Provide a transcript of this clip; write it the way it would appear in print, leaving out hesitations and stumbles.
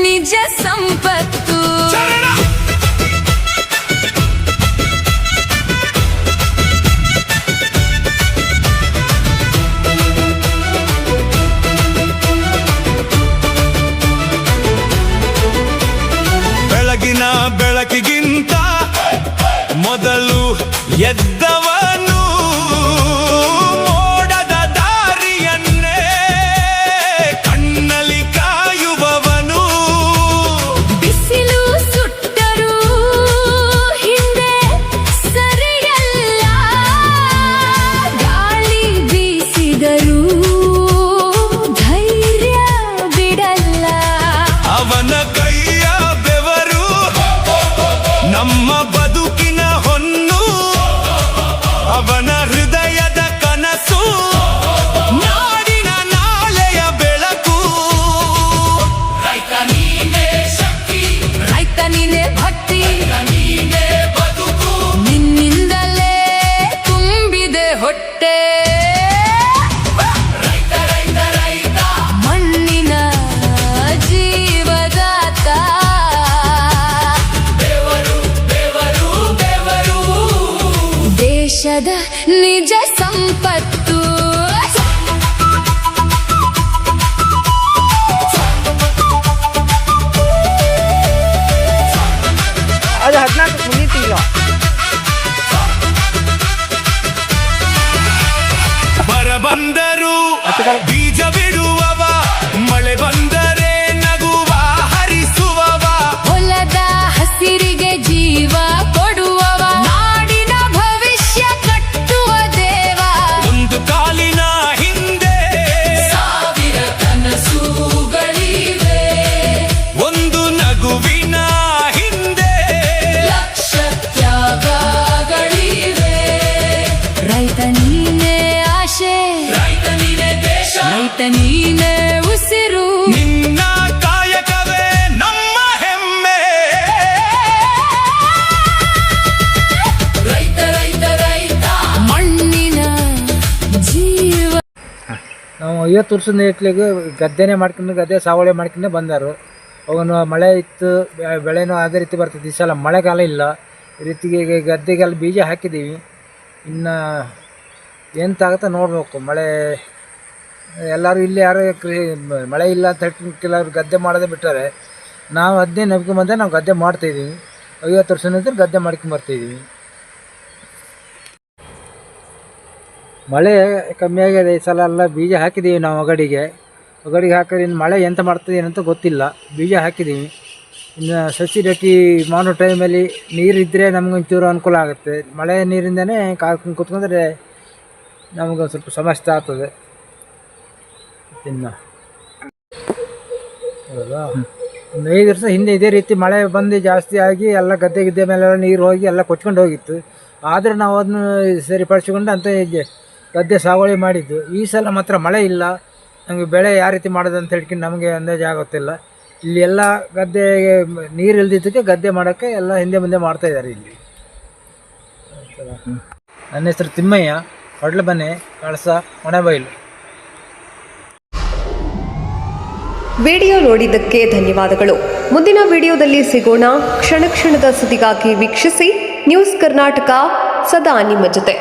ನಿಜ ಸಂಪತ್ತು. ಬೆಳಗಿನ ಬೆಳಕಿಗಿಂತ ಮೊದಲು ಎದ್ದವನು ಮೋಡದ ದಾರಿಯನ್ನೇ ಕಣ್ಣಲ್ಲಿ ಕಾಯುವವನು. ಬಿಸಿಲು ಸುಟ್ಟರೂ ಹಿಂದೆ ಸರಿಯಲ್ಲ, ಗಾಳಿ ಬೀಸಿದರೂ ಧೈರ್ಯ ಬಿಡಲ್ಲ. ಅವನ ಕೈಯ ಬೆವರು ನಮ್ಮ ಬದುಕಿನ ಹೊನ್ನು, ಅವನ ಹೃದಯದ ಕನಸು ನಾಡಿನ ನಾಳೆಯ ಬೆಳಕು. ರೈತ ನೀನೇ ಶಕ್ತಿ, ರೈತ ನೀನೇ ಭಕ್ತಿ, ನೀನೇ ಬದುಕು, ನಿನ್ನಿಂದಲೇ ತುಂಬಿದೆ ಹೊಟ್ಟೆ. ರೈತ ರೈತ ರೈತ ಮಣ್ಣಿನ ಜೀವದಾತ. ಬೆವರು ಬೆವರು ಬೆವರು ದೇಶದ ನಿಜ ಸಂಪತ್ತು. ಅದು 14 ಮುಗಿತಿಲ್ಲ. ಬರ ಬಂದರು ಬೀಜ ಬಿಡುವವ, ಮಳೆ ಬಂದರೆ ನಗುವ ಹರಿಸುವವ. ಹೊಲದ ಹಸಿರಿಗೆ ಜೀವ ಕೊಡುವವ, ನಾಡಿನ ಭವಿಷ್ಯ ಕಟ್ಟುವ ದೇವ. ಒಂದು ಕಾಲಿನ ಹಿಂದೆ ಸಾವಿರ ಕನಸುಗಳಿವೆ, ಒಂದು ನಗುವಿನ ಹಿಂದೆ ಲಕ್ಷ ತ್ಯಾಗಗಳಿವೆ. ರೈತ ನೀನೇ ಆಶೆ, ರೈತ ನೀನೇ ದೇಶ, ರೈತ ನೀನೇ ಉಸಿರು. ನಿನ್ನ ಕಾಯಕವೇ ನಮ್ಮ ಹೆಮ್ಮೆ. ರೈತ ರೈತ ರೈತ ಮಣ್ಣಿನ ಜೀವ. ನಾವು 50 ವರ್ಷದ ಇಟ್ಲಿಗೆ ಗದ್ದೆನೇ ಮಾಡ್ಕೊಂಡು ಗದ್ದೆ ಸಾವಳಿ ಮಾಡ್ಕೊಂಡೇ ಬಂದರು. ಅವನು ಮಳೆ ಇತ್ತು, ಬೆಳೆನೂ ಅದೇ ರೀತಿ ಬರ್ತದೆ. ಈ ಸಲ ಮಳೆಗಾಲ ಇಲ್ಲ, ಈ ರೀತಿಗೆ ಗದ್ದೆಗೆಲ್ಲ ಬೀಜ ಹಾಕಿದ್ದೀವಿ. ಇನ್ನು ಎಂತಾಗುತ್ತೆ ನೋಡಬೇಕು. ಮಳೆ ಎಲ್ಲರೂ ಇಲ್ಲಿ ಯಾರು ಮಳೆ ಇಲ್ಲ ಅಂತ ಹೇಳ್ಕೊಂಡು ಕೆಲವರು ಗದ್ದೆ ಮಾಡೋದೇ ಬಿಟ್ಟಾರೆ. ನಾವು ಅದನ್ನೇ ನಂಬ್ಕೊಂಬಂದೆ ನಾವು ಗದ್ದೆ ಮಾಡ್ತಾಯಿದ್ದೀವಿ. 50 ವರ್ಷ ನಂತರ ಗದ್ದೆ ಮಾಡ್ಕೊಂಬರ್ತಾಯಿದ್ದೀವಿ. ಮಳೆ ಕಮ್ಮಿ ಆಗಿದೆ ಈ ಸಲ. ಎಲ್ಲ ಬೀಜ ಹಾಕಿದ್ದೀವಿ ನಾವು ಒಗಡಿಗೆ ಹಾಕಿದ್ರೆ ಇನ್ನು ಮಳೆ ಎಂತ ಮಾಡ್ತದೆ ಏನಂತ ಗೊತ್ತಿಲ್ಲ. ಬೀಜ ಹಾಕಿದ್ದೀವಿ. ಇನ್ನು ಸಸಿ ರಟ್ಟಿ ಮಾಡೋ ಟೈಮಲ್ಲಿ ನೀರಿದ್ದರೆ ನಮಗೊಂಚೂರು ಅನುಕೂಲ ಆಗುತ್ತೆ. ಮಳೆ ನೀರಿಂದನೇ ಕಾಯ್ಕೊಂಡು ಕೂತ್ಕೊಂಡ್ರೆ ನಮಗೊಂದು ಸ್ವಲ್ಪ ಸಮಸ್ಯೆ ಆಗ್ತದೆ. ಇನ್ನು ಹೌದಾ, ಒಂದು 5 ವರ್ಷ ಹಿಂದೆ ಇದೇ ರೀತಿ ಮಳೆ ಬಂದು ಜಾಸ್ತಿ ಆಗಿ ಎಲ್ಲ ಗದ್ದೆ ಮೇಲೆಲ್ಲ ನೀರು ಹೋಗಿ ಎಲ್ಲ ಕೊಚ್ಕೊಂಡು ಹೋಗಿತ್ತು. ಆದರೆ ನಾವು ಅದನ್ನು ಸರಿಪಡಿಸ್ಕೊಂಡು ಅಂತ ಗದ್ದೆ ಸಾಗುವಳಿ ಮಾಡಿದ್ದು. ಈ ಸಲ ಮಾತ್ರ ಮಳೆ ಇಲ್ಲ. ನಮಗೆ ಬೆಳೆ ಯಾವ ರೀತಿ ಮಾಡೋದು ಅಂತ ಹೇಳ್ಕೊಂಡು ನಮಗೆ ಅಂದಾಜು ಆಗುತ್ತಿಲ್ಲ. ಇಲ್ಲಿ ಎಲ್ಲ ಗದ್ದೆಗೆ ನೀರು ಇಲ್ದಿದ್ದಕ್ಕೆ ಗದ್ದೆ ಮಾಡೋಕ್ಕೆ ಎಲ್ಲ ಹಿಂದೆ ಮುಂದೆ ಮಾಡ್ತಾಯಿದ್ದಾರೆ ಇಲ್ಲಿ. ನನ್ನ ಹೆಸರು ತಿಮ್ಮಯ್ಯ, ಹೊಡ್ಲಬನೆ, ಕಳಸ, ಹೊಣೆಬೈಲು. ವಿಡಿಯೋ ನೋಡಿದ್ದಕ್ಕೆ ಧನ್ಯವಾದಗಳು. ಮುಂದಿನ ವಿಡಿಯೋದಲ್ಲಿ ಸಿಗೋಣ. ಕ್ಷಣ ಕ್ಷಣದ ಸುದ್ದಿಗಾಗಿ ವೀಕ್ಷಿಸಿ ನ್ಯೂಸ್ ಕರ್ನಾಟಕ, ಸದಾ ನಿಮ್ಮ ಜೊತೆ.